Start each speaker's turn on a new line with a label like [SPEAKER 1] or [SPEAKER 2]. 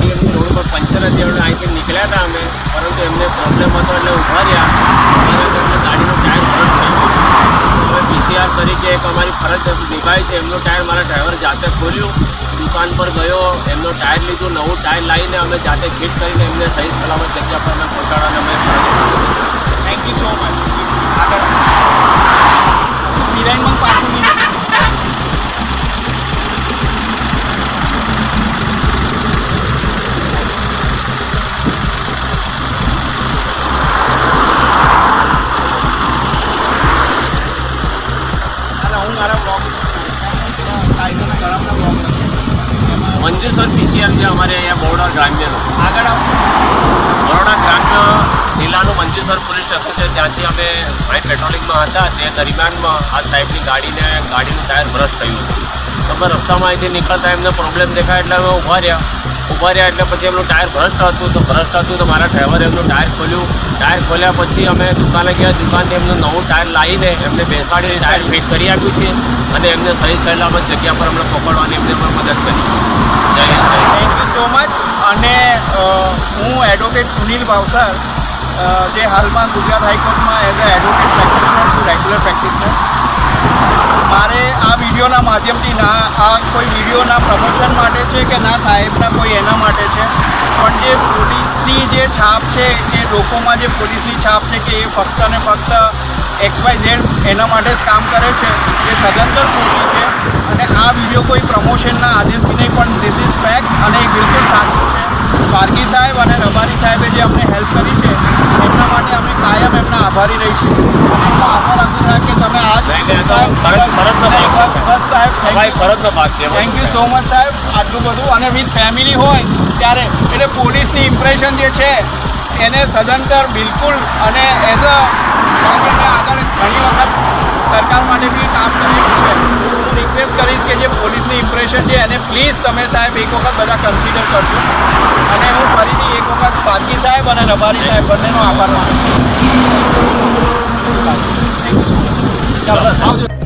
[SPEAKER 1] ગાડી એમની રોડ પર પંચર હતી એટલે અહીંથી નીકળ્યા હતા અમે, પરંતુ એમને પ્રોબ્લેમ હતો એટલે ઊભા રહ્યા. અમારા ઘરને ગાડીનો ટાયર બરસ્ટ થઈ ગયો. હવે PCR તરીકે એક અમારી ફરજ નિભાવી છે. એમનો ટાયર મારા ડ્રાઈવર જાતે ખોલ્યું, દુકાન પર ગયો, એમનો ટાયર લીધું, નવું ટાયર લાવીને અમે જાતે ફિટ કરીને એમને સહી સલામત જગ્યા પર અમે પહોંચાડવાને અમે
[SPEAKER 2] થેન્ક યુ સો મચ. આગળ વિરાયણ પણ પાછું નહીં હું મારા બ્લોગ કાયદાના ઘણા બ્લોગ
[SPEAKER 1] મંજુસર PCR છે અમારે અહીંયા બરોડા ગ્રામ્યનો.
[SPEAKER 2] આગળ આવશે.
[SPEAKER 1] બરોડા ગ્રામ્ય જિલ્લાનું મંજુસર પોલીસ સ્ટેશન છે. ત્યાંથી અમે અહીં પેટ્રોલિંગમાં હતા તે દરમિયાનમાં આ સાહેબની ગાડીનું ટાયર બરસ્ટ થયું હતું. તો અમે રસ્તામાં અહીંથી નીકળતા એમને પ્રોબ્લેમ દેખાય એટલે અમે ઊભા રહ્યા એટલે પછી એમનું ટાયર ભ્રષ્ટ હતું તો મારા ડ્રાઈવરે એમનું ટાયર ખોલ્યું. ટાયર ખોલ્યા પછી અમે દુકાને ગયા, દુકાનથી એમનું નવું ટાયર લાવીને એમને બેસાડીને ટાયર ફિટ કરી આપ્યું છે અને એમને સહી સલામત જગ્યા પર અમને પકડવાની એમને પણ મદદ કરી.
[SPEAKER 2] Thank you so much. અને હું એડવોકેટ સુનિલ ભાવસર, જે હાલમાં ગુજરાત હાઈકોર્ટમાં એઝ અ એડવોકેટ પ્રેક્ટિશનર છું, રેગ્યુલર પ્રેક્ટિશનર. મારે આ વિડીયોના માધ્યમથી આ કોઈ વિડીયોના પ્રમોશન માટે છે કે ના સાહેબના કોઈ એના માટે છે, પણ જે પોલીસની જે છાપ છે એ લોકોમાં જે પોલીસની છાપ છે કે એ ફક્ત ને ફક્ત XYZ એના માટે જ કામ કરે છે, એ સદંતર ખોટી છે. અને આ વિડીયો કોઈ પ્રમોશનના આદેશથી નહીં, પણ ધીસ ઇઝ ફેક્ટ અને એ બિલકુલ સાચું છે. પારકી સાહેબ અને રબારી સાહેબે જે અમને હેલ્પ કરી છે એમના માટે અમે કાયમ એમના આભારી રહીશું. અને હું આશા રાખું સાહેબ કે તમે આજ બસ સાહેબ થેન્ક યુ સો મચ સાહેબ. આટલું બધું અને વિથ ફેમિલી હોય ત્યારે એટલે પોલીસની ઇમ્પ્રેશન જે છે એને સદંતર બિલકુલ અને એઝ અ આગળ ઘણી વખત સરકાર માટે બી કામ કરેલું છે. હું રિક્વેસ્ટ કરીશ કે જે પોલીસની ઇમ્પ્રેશન છે એને પ્લીઝ તમે સાહેબ એક વખત બધા કન્સિડર કરજો. અને હું ફરીથી એક વખત પારકી સાહેબ અને રબારી સાહેબ બંનેનો આભાર માનું છું. Thank you so much. ચાલો આવજો.